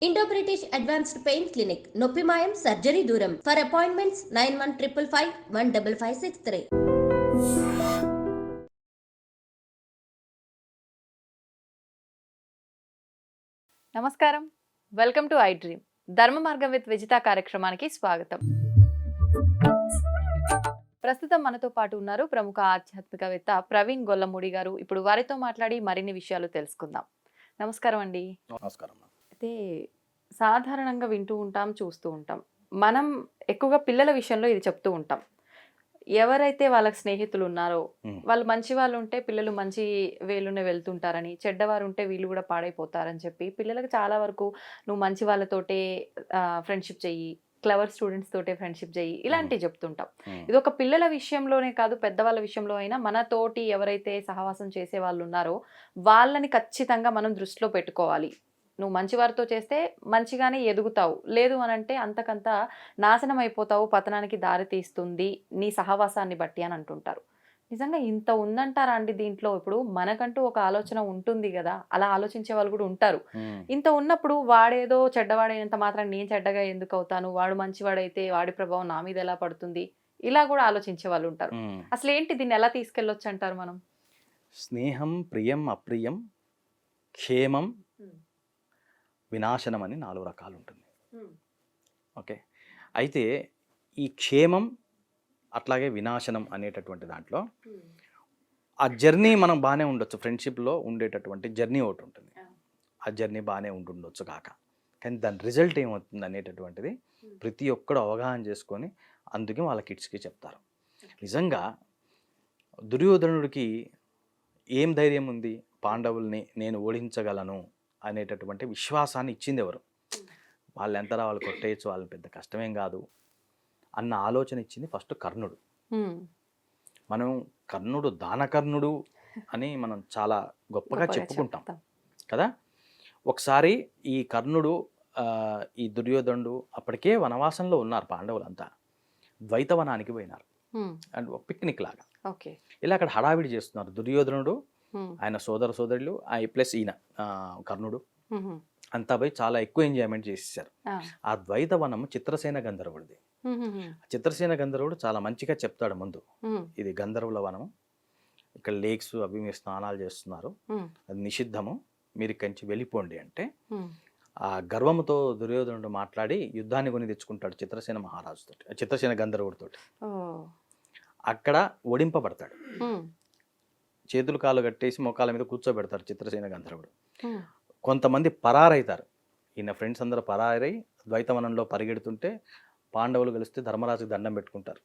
Indo British advanced pain clinic నొప్పి మాయం surgery దూరం ఫర్ అపాయింట్మెంట్స్ 9155515563. నమస్కారం, వెల్కమ్ టు ఐ డ్రీమ్. ధర్మ మార్గం విత్ విజిత కార్యక్రమానికి స్వాగతం. ప్రస్తుతం మనతో పాటు ఉన్నారు ప్రముఖ ఆధ్యాత్మికవేత్త ప్రవీణ్ గొల్లమూడి గారు. ఇప్పుడు వారితో మాట్లాడి మరిన్ని విషయాలు తెలుసుకుందాం. నమస్కారం అండి. నమస్కారం. అయితే సాధారణంగా వింటూ ఉంటాం, చూస్తూ ఉంటాం. మనం ఎక్కువగా పిల్లల విషయంలో ఇది చెప్తూ ఉంటాం. ఎవరైతే వాళ్ళకి స్నేహితులు ఉన్నారో వాళ్ళు మంచి వాళ్ళు ఉంటే పిల్లలు మంచి వేలునే వెళ్తుంటారని, చెడ్డవారు ఉంటే వీళ్ళు కూడా పాడైపోతారని చెప్పి పిల్లలకు చాలా వరకు నువ్వు మంచి వాళ్ళతోటే ఫ్రెండ్షిప్ చెయ్యి, క్లవర్ స్టూడెంట్స్ తోటే ఫ్రెండ్షిప్ చెయ్యి, ఇలాంటివి చెప్తుంటాం. ఇది ఒక పిల్లల విషయంలోనే కాదు, పెద్దవాళ్ళ విషయంలో అయినా మనతోటి ఎవరైతే సహవాసం చేసే వాళ్ళు ఉన్నారో వాళ్ళని ఖచ్చితంగా మనం దృష్టిలో పెట్టుకోవాలి. నువ్వు మంచి వారితో చేస్తే మంచిగానే ఎదుగుతావు, లేదు అని అంటే అంతకంత నాశనం అయిపోతావు, పతనానికి దారి తీస్తుంది నీ సహవాసాన్ని బట్టి అని అంటుంటారు. నిజంగా ఇంత ఉందంటారా అండి దీంట్లో? ఇప్పుడు మనకంటూ ఒక ఆలోచన ఉంటుంది కదా, అలా ఆలోచించే వాళ్ళు కూడా ఉంటారు. ఇంత ఉన్నప్పుడు వాడేదో చెడ్డవాడైనంత మాత్రం నేను చెడ్డగా ఎందుకు అవుతాను, వాడు మంచివాడైతే వాడి ప్రభావం నా మీద ఎలా పడుతుంది, ఇలా కూడా ఆలోచించే వాళ్ళు ఉంటారు. అసలు ఏంటి, దీన్ని ఎలా తీసుకెళ్ళొచ్చు అంటారు మనం? స్నేహం, ప్రియం, అప్రియం, క్షేమం, వినాశనం అని 4 రకాలు ఉంటుంది. ఓకే, అయితే ఈ క్షేమం అట్లాగే వినాశనం అనేటటువంటి దాంట్లో ఆ జర్నీ మనం బాగానే ఉండొచ్చు. ఫ్రెండ్షిప్లో ఉండేటటువంటి జర్నీ ఒకటి ఉంటుంది, ఆ జర్నీ బాగానే ఉంటుండొచ్చు కాక, కానీ దాని రిజల్ట్ ఏమవుతుంది అనేటటువంటిది ప్రతి ఒక్కడు అవగాహన చేసుకొని అందుకే వాళ్ళ కిడ్స్కి చెప్తారు. నిజంగా దుర్యోధనుడికి ఏం ధైర్యం ఉంది, పాండవుల్ని నేను ఓడించగలను అనేటటువంటి విశ్వాసాన్ని ఇచ్చింది ఎవరు? వాళ్ళు ఎంతరా, వాళ్ళు కొట్టేయచ్చు, వాళ్ళు పెద్ద కష్టమేం కాదు అన్న ఆలోచన ఇచ్చింది ఫస్ట్ కర్ణుడు. మనం కర్ణుడు దానకర్ణుడు అని మనం చాలా గొప్పగా చెప్పుకుంటాం కదా. ఒకసారి ఈ కర్ణుడు ఈ దుర్యోధనుడు అప్పటికే వనవాసంలో ఉన్నారు, పాండవులంతా ద్వైతవనానికి పోయినారు అండ్ ఒక పిక్నిక్ లాగా. ఇలా అక్కడ హడావిడి చేస్తున్నారు దుర్యోధనుడు, ఆయన సోదర సోదరులు, ప్లస్ ఈయన కర్ణుడు అంతా పోయి చాలా ఎక్కువ ఎంజాయ్మెంట్ చేసేసారు. ఆ ద్వైతవనం చిత్రసేన గంధర్వుడిది. చిత్రసేన గంధర్వుడు చాలా మంచిగా చెప్తాడు ముందు, ఇది గంధర్వుల వనము, ఇక్కడ లేక్స్ అవి మీరు స్నానాలు చేస్తున్నారు, అది నిషిద్ధము, మీరు ఇక్కడి నుంచి వెళ్ళిపోండి అంటే ఆ గర్వముతో దుర్యోధనుడు మాట్లాడి యుద్ధాన్ని కొని తెచ్చుకుంటాడు చిత్రసేన మహారాజుతో, చిత్రసేన గంధర్వుడితో. అక్కడ ఓడింపబడతాడు, చేతులు కాళ్ళు కట్టేసి మోకాల మీద కూర్చోబెడతారు చిత్రసేన గంధర్వుడు. కొంతమంది పరారైతారు, ఈయన ఫ్రెండ్స్ అందరూ పరారై ద్వైతవనంలో పరిగెడుతుంటే పాండవులు కలిస్తే ధర్మరాజుకి దండం పెట్టుకుంటారు,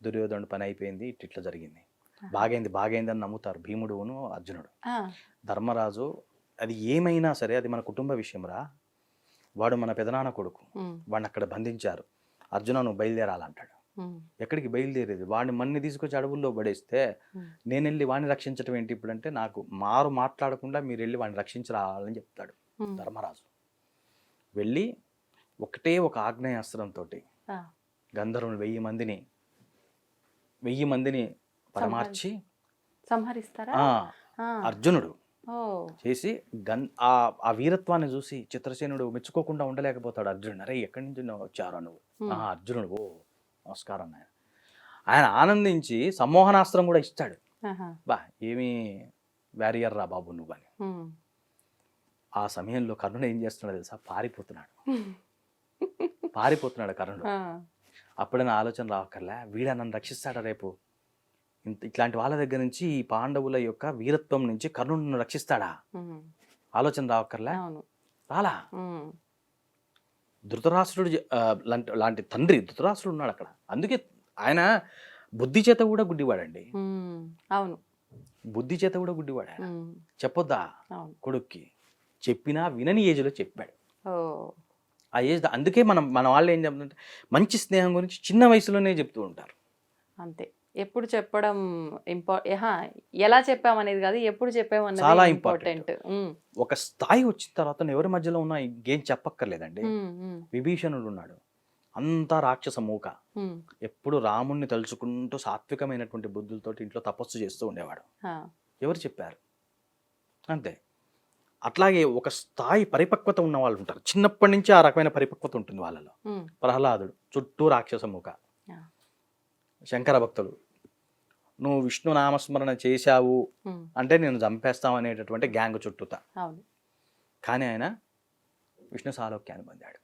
దుర్యోధనుడు పని అయిపోయింది, ఇట్లా జరిగింది, బాగైంది అని నమ్ముతారు భీముడును అర్జునుడు. ధర్మరాజు అది ఏమైనా సరే అది మన కుటుంబ విషయం రా, వాడు మన పెదనాన్న కొడుకు, వాడిని అక్కడ బంధించారు, అర్జున నువ్వు బయలుదేరాలంటాడు. ఎక్కడికి బయలుదేరేది? వాడిని మన్ని తీసుకొచ్చి అడవుల్లో పడేస్తే నేను వెళ్ళి వాడిని రక్షించడం ఏంటి ఇప్పుడు అంటే, నాకు మాట్లాడకుండా మీరు వెళ్ళి వాడిని రక్షించి రావాలని చెప్తాడు ధర్మరాజు. వెళ్ళి ఒకటే ఒక ఆగ్నేయాస్త్రంతో గంధర్వుని 1000 మందిని పరమార్చి సంహరిస్తారా అర్జునుడు చేసి ఆ వీరత్వాన్ని చూసి చిత్రసేనుడు మెచ్చుకోకుండా ఉండలేకపోతాడు. అర్జునుడు, అరే ఎక్కడి నుంచి వచ్చారా నువ్వు? అర్జునుడు, ఓ నమస్కారం. ఆయన ఆనందించి సమ్మోహనాస్త్రం కూడా ఇస్తాడు. బా ఏమి వ్యారియర్ రా బాబు నువ్వు అని. ఆ సమయంలో కర్ణుడు ఏం చేస్తున్నాడు తెలుసా? పారిపోతున్నాడు కర్ణుడు. అప్పుడైనా ఆలోచన రావక్కర్లే, వీడ నన్ను రక్షిస్తాడా రేపు, ఇట్లాంటి వాళ్ళ దగ్గర నుంచి ఈ పాండవుల యొక్క వీరత్వం నుంచి కర్ణుడిని రక్షిస్తాడా? ఆలోచన రావక్కర్లే, రాలా. ధృతరాష్ట్రుడు లాంటి తండ్రి ధృతరాష్ట్రుడు ఉన్నాడు అక్కడ, అందుకే ఆయన బుద్ధి చేత కూడా గుడ్డివాడండి. అవును, బుద్ధి చేత కూడా గుడ్డివాడు. ఆయన చెప్పొద్దా కొడుక్కి, చెప్పినా వినని ఏజ్లో చెప్పాడు. ఆ ఏజ్, అందుకే మన వాళ్ళు ఏం చెప్తుంటే మంచి స్నేహం గురించి చిన్న వయసులోనే చెప్తూ ఉంటారు. అంతే, ఎప్పుడు చెప్పడం ఎలా చెప్పామనేది కాదు, ఎప్పుడు చెప్పామనేది చాలా ఇంపార్టెంట్. ఒక స్థాయి వచ్చిన తర్వాత ఎవరి మధ్యలో ఉన్నా ఇంకేం చెప్పక్కర్లేదండి. విభీషణుడు ఉన్నాడు, అంతా రాక్షస మూక, ఎప్పుడు రాముణ్ణి తలుచుకుంటూ సాత్వికమైనటువంటి బుద్ధులతో ఇంట్లో తపస్సు చేస్తూ ఉండేవాడు. ఎవరు చెప్పారు? అంతే. అట్లాగే ఒక స్థాయి పరిపక్వత ఉన్న వాళ్ళు ఉంటారు, చిన్నప్పటి నుంచి ఆ రకమైన పరిపక్వత ఉంటుంది వాళ్ళలో. ప్రహ్లాదుడు చుట్టూ రాక్షస ముఖ, శంకర భక్తులు నువ్వు విష్ణు నామస్మరణ చేశావు అంటే నేను చంపేస్తాం అనేటటువంటి గ్యాంగ్ చుట్టూత. కానీ ఆయన విష్ణు సాలోక్యాన్ని పొందాడు.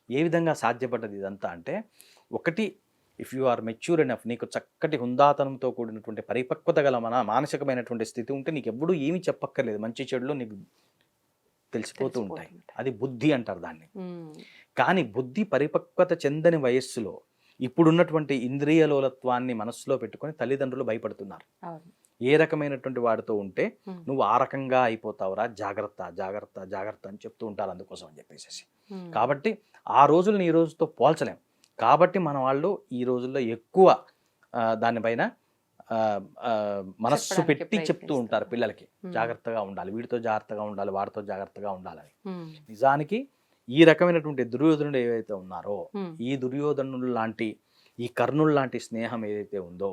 ఏ విధంగా సాధ్యపడ్డది ఇదంతా అంటే, ఒకటి if you are mature enough, నీకు చక్కటి హుందాతనంతో కూడినటువంటి పరిపక్వత గల మానసికమైనటువంటి స్థితి ఉంటే నీకు ఎప్పుడూ ఏమీ చెప్పక్కర్లేదు, మంచి చెడులు నీకు తెలిసిపోతూ ఉంటాయి. అది బుద్ధి అంటారు దాన్ని. కానీ బుద్ధి పరిపక్వత చెందని వయస్సులో ఇప్పుడున్నటువంటి ఇంద్రియ లోలత్వాన్ని మనస్సులో పెట్టుకొని తల్లిదండ్రులు భయపడుతున్నారు. ఏ రకమైనటువంటి వాడితో ఉంటే నువ్వు ఆ రకంగా అయిపోతావురా, జాగ్రత్త జాగ్రత్త జాగ్రత్త అని చెప్తూ ఉంటారు అందుకోసం అని చెప్పేసి. కాబట్టి ఆ రోజులను ఈ రోజుతో పోల్చలేం. కాబట్టి మన వాళ్ళు ఈ రోజుల్లో ఎక్కువ దానిపైన మనస్సు పెట్టి చెప్తూ ఉంటారు పిల్లలకి, జాగ్రత్తగా ఉండాలి, వీడితో జాగ్రత్తగా ఉండాలి, వాడితో జాగ్రత్తగా ఉండాలని. నిజానికి ఈ రకమైనటువంటి దుర్యోధనుడు ఏవైతే ఉన్నారో, ఈ దుర్యోధనుడు లాంటి, ఈ కర్ణుడు లాంటి స్నేహం ఏదైతే ఉందో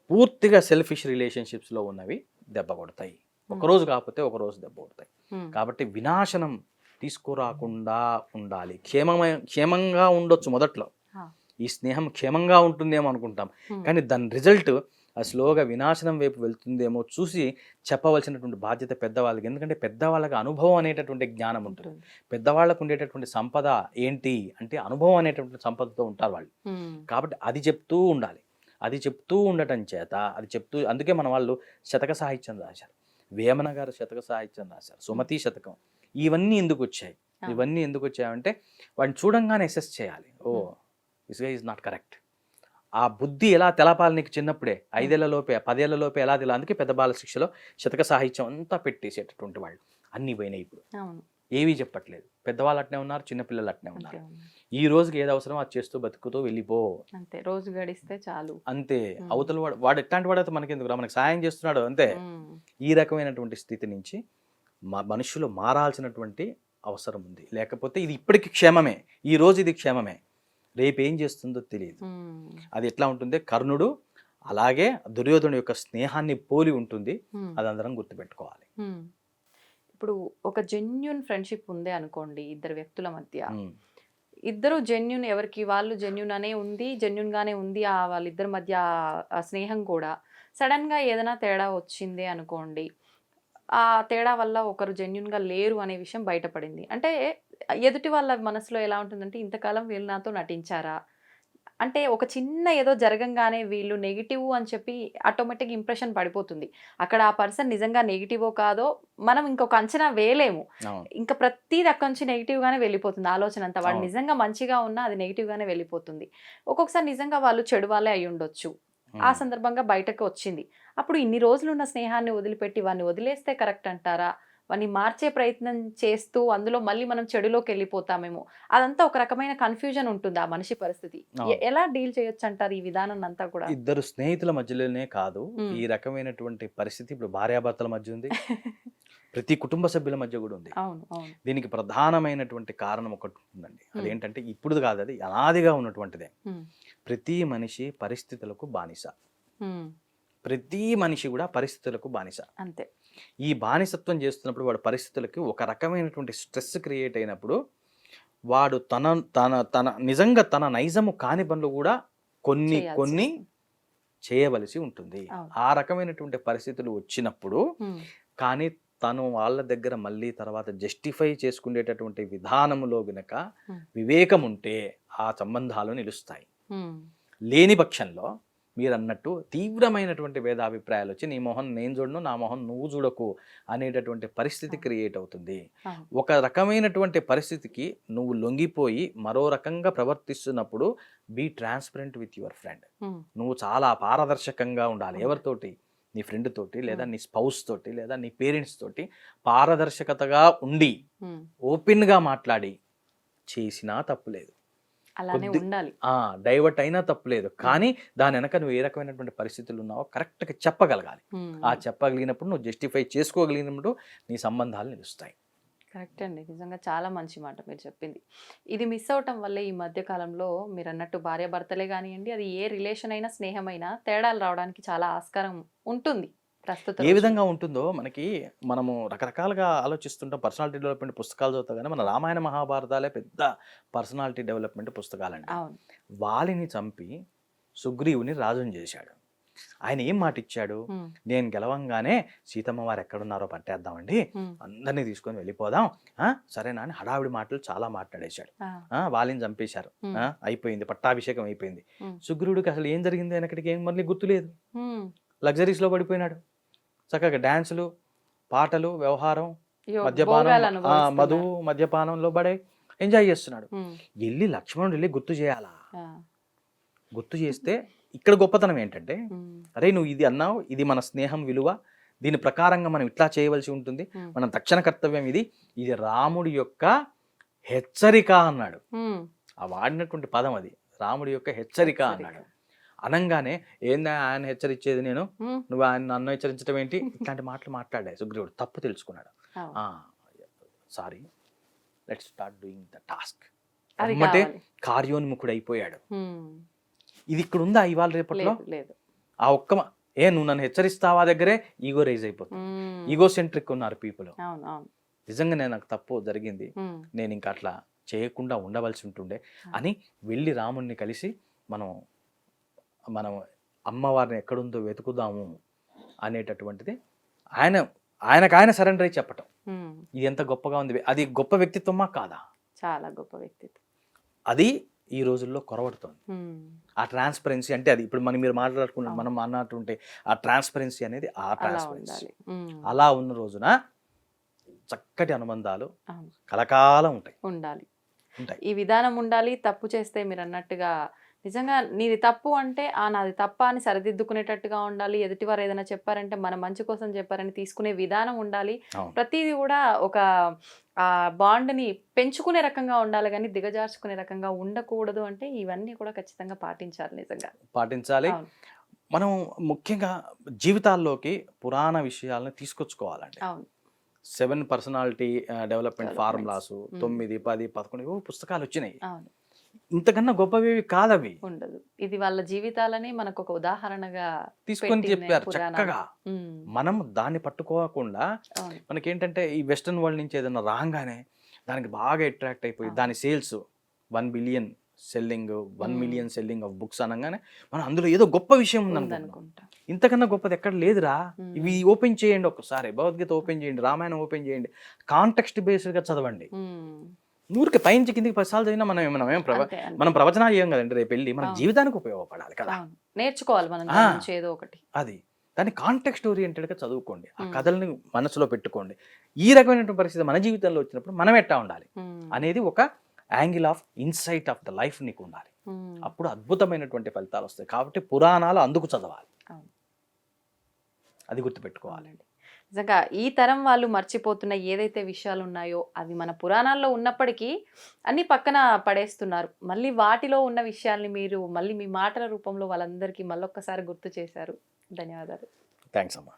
పూర్తిగా సెల్ఫిష్ రిలేషన్షిప్స్లో ఉన్నవి దెబ్బ కొడతాయి. ఒకరోజు కాకపోతే ఒకరోజు దెబ్బ కొడతాయి. కాబట్టి వినాశనం తీసుకురాకుండా ఉండాలి. క్షేమంగా ఉండొచ్చు మొదట్లో, ఈ స్నేహం క్షేమంగా ఉంటుందేమో అనుకుంటాం, కానీ దాని రిజల్ట్ స్లోగా వినాశనం వైపు వెళ్తుందేమో చూసి చెప్పవలసినటువంటి బాధ్యత పెద్దవాళ్ళకి. ఎందుకంటే పెద్దవాళ్ళకి అనుభవం అనేటటువంటి జ్ఞానం ఉంటుంది. పెద్దవాళ్ళకు ఉండేటటువంటి సంపద ఏంటి అంటే అనుభవం అనేటటువంటి సంపదతో ఉంటారు వాళ్ళు. కాబట్టి అది చెప్తూ ఉండాలి. అది చెప్తూ ఉండటం చేత అందుకే మన వాళ్ళు శతక సాహిత్యం రాశారు, వేమన గారు శతక సాహిత్యం రాశారు, సుమతి శతకం. ఇవన్నీ ఎందుకు వచ్చాయంటే వాడిని చూడంగానే అసెస్ చేయాలి, oh this guy is not correct. ఆ బుద్ధి ఎలా తెలపాలి నీకు చిన్నప్పుడే, 5 ఏళ్లలోపే 10 ఏళ్లలోపే ఎలా తెల. అందుకే పెద్ద బాల శిక్షలో శతక సాహిత్యం అంతా పెట్టేసేటటువంటి వాళ్ళు. అన్నీ పోయినాయి ఇప్పుడు, ఏవీ చెప్పట్లేదు. పెద్దవాళ్ళు అట్నే ఉన్నారు, చిన్నపిల్లలు అట్నే ఉన్నారు. ఈ రోజుకి ఏది అవసరం అది చేస్తూ బతుకుతూ వెళ్ళిపో, అంతే. రోజు గడిస్తే చాలు, అంతే. అవతల వాడు ఎట్లాంటి వాడైతే మనకెందుకు, మనకు సాయం చేస్తున్నాడు అంతే. ఈ రకమైనటువంటి స్థితి నుంచి మనుషులు మారాల్సినటువంటి అవసరం ఉంది. లేకపోతే ఇది ఇప్పటికి క్షేమమే, ఈ రోజు ఇది క్షేమమే, రేపు ఏం చేస్తుందో తెలియదు. అది ఎట్లా ఉంటుంది, కర్ణుడు అలాగే దుర్యోధను యొక్క స్నేహాన్ని పోలి ఉంటుంది. అది అందరం గుర్తుపెట్టుకోవాలి. ఇప్పుడు ఒక జెన్యూన్ ఫ్రెండ్షిప్ ఉంది అనుకోండి ఇద్దరు వ్యక్తుల మధ్య, ఇద్దరు జెన్యూన్, ఎవరికి వాళ్ళు జెన్యూన్ అనే ఉంది, జెన్యూన్ గానే ఉంది వాళ్ళిద్దరి మధ్య ఆ స్నేహం కూడా. సడన్ గా ఏదైనా తేడా వచ్చింది అనుకోండి, ఆ తేడా వల్ల ఒకరు జెన్యూన్ గా లేరు అనే విషయం బయటపడింది అంటే ఎదుటి వాళ్ళ మనసులో ఎలా ఉంటుందంటే, ఇంతకాలం వీళ్ళు నాతో నటించారా అంటే, ఒక చిన్న ఏదో జరగంగానే వీళ్ళు నెగిటివ్ అని చెప్పి ఆటోమేటిక్ ఇంప్రెషన్ పడిపోతుంది. అక్కడ ఆ పర్సన్ నిజంగా నెగిటివో కాదో మనం ఇంకొక అంచనా వేయలేము. ఇంకా ప్రతిదీ అక్కడి నుంచి నెగిటివ్ గానే వెళ్ళిపోతుంది ఆలోచన అంతా. వాడు నిజంగా మంచిగా ఉన్నా అది నెగిటివ్ గానే వెళ్ళిపోతుంది. ఒక్కొక్కసారి నిజంగా వాళ్ళు చెడు వాళ్ళే అయి ఉండొచ్చు. ఆ సందర్భంగా బయటకు వచ్చింది. అప్పుడు ఇన్ని రోజులు ఉన్న స్నేహాన్ని వదిలిపెట్టి వాడిని వదిలేస్తే కరెక్ట్ అంటారా, వాడిని మార్చే ప్రయత్నం చేస్తూ అందులో మళ్ళీ మనం చెడులోకి వెళ్ళిపోతామేమో, అదంతా ఒక రకమైన కన్ఫ్యూజన్ ఉంటుంది ఆ మనిషి పరిస్థితి. ఎలా డీల్ చేయొచ్చు అంటారు ఈ విధానం అంతా కూడా? ఇద్దరు స్నేహితుల మధ్యలోనే కాదు, ఈ రకమైనటువంటి పరిస్థితి ఇప్పుడు భార్యాభర్తల మధ్య ఉంది, ప్రతి కుటుంబ సభ్యుల మధ్య కూడా ఉంది. దీనికి ప్రధానమైనటువంటి కారణం ఒకటి ఉంటుందండి. అదేంటంటే ఇప్పుడు కాదు, అది అనాదిగా ఉన్నటువంటిదే. ప్రతి మనిషి పరిస్థితులకు బానిస. ప్రతి మనిషి కూడా పరిస్థితులకు బానిస. అంతే. ఈ బానిసత్వం చేస్తున్నప్పుడు వాడు పరిస్థితులకి ఒక రకమైనటువంటి స్ట్రెస్ క్రియేట్ అయినప్పుడు వాడు తన తన తన నిజంగా తన నైజము కాని పనులు కూడా కొన్ని చేయవలసి ఉంటుంది. ఆ రకమైనటువంటి పరిస్థితులు వచ్చినప్పుడు కానీ తను వాళ్ళ దగ్గర మళ్ళీ తర్వాత జస్టిఫై చేసుకునేటటువంటి విధానములో గనక వివేకం ఉంటే ఆ సంబంధాలు నిలుస్తాయి. లేని పక్షంలో మీరు అన్నట్టు తీవ్రమైనటువంటి భేదాభిప్రాయాలు వచ్చి నీ మొహం నేను చూడను, నా మొహం నువ్వు చూడకు అనేటటువంటి పరిస్థితి క్రియేట్ అవుతుంది. ఒక రకమైనటువంటి పరిస్థితికి నువ్వు లొంగిపోయి మరో రకంగా ప్రవర్తిస్తున్నప్పుడు be transparent with your friend. నువ్వు చాలా పారదర్శకంగా ఉండాలి. ఎవరితోటి? నీ ఫ్రెండ్ తోటి, లేదా నీ స్పౌస్ తోటి, లేదా నీ పేరెంట్స్ తోటి పారదర్శకతగా ఉండి ఓపెన్గా మాట్లాడి చేసినా తప్పులేదు, డైవర్ట్ అయినా తప్పులేదు. కానీ దాని వెనక నువ్వు ఏ రకమైనటువంటి పరిస్థితులు ఉన్నావో కరెక్ట్గా చెప్పగలగాలి. ఆ చెప్పగలిగినప్పుడు నువ్వు జస్టిఫై చేసుకోగలిగినప్పుడు నీ సంబంధాలు నిలుస్తాయి. కరెక్ట్ అండి, నిజంగా చాలా మంచి మాట మీరు చెప్పింది. ఇది మిస్ అవటం వల్లే ఈ మధ్య కాలంలో మీరు అన్నట్టు భార్యాభర్తలే కానివ్వండి, అది ఏ రిలేషన్ అయినా స్నేహమైనా తేడాలు రావడానికి చాలా ఆస్కారం ఉంటుంది. ప్రస్తుత ఏ విధంగా ఉంటుందో మనము రకరకాలుగా ఆలోచిస్తుంటాం. పర్సనాలిటీ డెవలప్మెంట్ పుస్తకాలు చదువుతాం కానీ మన రామాయణ మహాభారతాలే పెద్ద పర్సనాలిటీ డెవలప్మెంట్ పుస్తకాలండి. అవును. వాలిని చంపి సుగ్రీవుని రాజుని చేశాడు. ఆయన ఏం మాట ఇచ్చాడు, నేను గెలవంగానే సీతమ్మ వారు ఎక్కడున్నారో పట్టేద్దామండి, అందరినీ తీసుకొని వెళ్ళిపోదాం, సరేనా అని హడావిడి మాటలు చాలా మాట్లాడేశాడు. వాలిని చంపేశారు, అయిపోయింది, పట్టాభిషేకం అయిపోయింది. సుగ్రీవుడికి అసలు ఏం జరిగింది వెనకటికి ఏం మళ్ళీ గుర్తులేదు. లగ్జరీస్లో పడిపోయినాడు. చక్కగా డ్యాన్సులు, పాటలు, వ్యవహారం, మద్యపానం, మద్యపానంలో పడే ఎంజాయ్ చేస్తున్నాడు. వెళ్ళి లక్ష్మణుడు వెళ్ళి గుర్తు చేయాలా? గుర్తు చేస్తే ఇక్కడ గొప్పతనం ఏంటంటే, అరే నువ్వు ఇది అన్నావు, ఇది మన స్నేహం విలువ, దీని ప్రకారంగా మనం ఇట్లా చేయవలసి ఉంటుంది, మన తక్షణ కర్తవ్యం ఇది రాముడి యొక్క హెచ్చరిక అన్నాడు. ఆ వాడినటువంటి పదం అది రాముడి యొక్క హెచ్చరిక అన్నాడు. అనంగానే ఏందా ఆయన హెచ్చరించేది, నేను నువ్వు ఆయన నన్ను హెచ్చరించడం ఏంటి, ఇట్లాంటి మాటలు మాట్లాడే సుగ్రీవుడు తప్పు తెలుసుకున్నాడు. Sorry, let's start doing the task అంటే కార్యోన్ముఖుడు అయిపోయాడు. ఇది ఇక్కడ ఉందా ఇవాళ రేపట్లో? ఆ ఒక్క నువ్వు నన్ను హెచ్చరిస్తావా దగ్గరే ఈగో రైజ్ అయిపోతుంది. ఈగో సెంట్రిక్ ఉన్నారు పీపుల్. నిజంగానే నాకు తప్పు జరిగింది, నేను ఇంకా అట్లా చేయకుండా ఉండవలసి ఉంటుండే అని వెళ్ళి రాముడిని కలిసి మనం అమ్మవారిని ఎక్కడుందో వెతుకుదాము అనేటటువంటిది ఆయన సరెండర్ అయి చెప్పటం. ఇది ఎంత గొప్పగా ఉంది. అది గొప్ప వ్యక్తిత్వమా కాదా? చాలా గొప్ప వ్యక్తిత్వం. అది ఈ రోజుల్లో కొరవడుతుంది. ఆ ట్రాన్స్పరెన్సీ అంటే అది ఇప్పుడు మీరు మాట్లాడుకున్నాం, మనం అన్నట్టుంటే ఆ ట్రాన్స్పరెన్సీ అనేది ఆ ట్రాన్స్పరెన్సీ అలా ఉన్న రోజున చక్కటి అనుబంధాలు కలకాలం ఉంటాయి. ఈ విధానం ఉండాలి. తప్పు చేస్తే మీరు అన్నట్టుగా నిజంగా నీది తప్పు అంటే నాది తప్ప అని సరిదిద్దుకునేటట్టుగా ఉండాలి. ఎదుటివారు ఏదైనా చెప్పారంటే మన మంచి కోసం చెప్పారని తీసుకునే విధానం ఉండాలి. ప్రతిదీ కూడా ఒక బాండ్ని పెంచుకునే రకంగా ఉండాలి కానీ దిగజార్చుకునే రకంగా ఉండకూడదు. అంటే ఇవన్నీ కూడా ఖచ్చితంగా పాటించాలి. నిజంగా పాటించాలి. మనం ముఖ్యంగా జీవితాల్లోకి పురాణ విషయాలను తీసుకొచ్చుకోవాలండి. 7 పర్సనాలిటీ డెవలప్మెంట్ ఫార్ములాస్ 9, 10, 11 పుస్తకాలు వచ్చినాయి. ఇంతకన్నా గొప్పవి కాదవి. ఉండదు. ఇది వాళ్ళ జీవితాలని మనకు ఒక ఉదాహరణగా తీసుకొని చెప్పారు చక్కగా. మనం దాన్ని పట్టుకోకుండా మనకేంటంటే ఈ వెస్టర్న్ వరల్డ్ నుంచి ఏదైనా రాగానే దానికి బాగా అట్రాక్ట్ అయిపోయి దాని sales 1 billion selling, 1 million selling of books అనగానే మనం అందులో ఏదో గొప్ప విషయం ఉందనుకుంటాం. ఇంతకన్నా గొప్పది ఎక్కడ లేదురా. ఇవి ఓపెన్ చేయండి, ఒక్కసారి భగవద్గీత ఓపెన్ చేయండి, రామాయణం ఓపెన్ చేయండి, కాంటెక్స్ట్ బేస్డ్ గా చదవండి. నూరికి పైనుంచి కిందికి 10 సార్లు చదివినా మనం ప్రవచనాలు చేయం కదండి. రేపు వెళ్ళి మన జీవితానికి ఉపయోగపడాలి కదా, నేర్చుకోవాలి మనం ఏదో ఒకటి. అది దాన్ని కాంటెక్స్ట్ ఓరియంటెడ్ గా చదువుకోండి, ఆ కథల్ని మనసులో పెట్టుకోండి. ఈ రకమైనటువంటి పరిస్థితి మన జీవితంలో వచ్చినప్పుడు మనం ఎట్టా ఉండాలి అనేది ఒక angle of insight of the life నీకు ఉండాలి. అప్పుడు అద్భుతమైనటువంటి ఫలితాలు వస్తాయి. కాబట్టి పురాణాలు అందుకు చదవాలి, అది గుర్తుపెట్టుకోవాలండి. నిజంగా ఈ తరం వాళ్ళు మర్చిపోతున్న ఏదైతే విషయాలు ఉన్నాయో అవి మన పురాణాల్లో ఉన్నప్పటికీ అన్ని పక్కన పడేస్తున్నారు. మళ్ళీ వాటిలో ఉన్న విషయాల్ని మీరు మళ్ళీ మీ మాటల రూపంలో వాళ్ళందరికీ మళ్ళొక్కసారి గుర్తు చేశారు. ధన్యవాదాలు. థ్యాంక్స్ అమ్మా.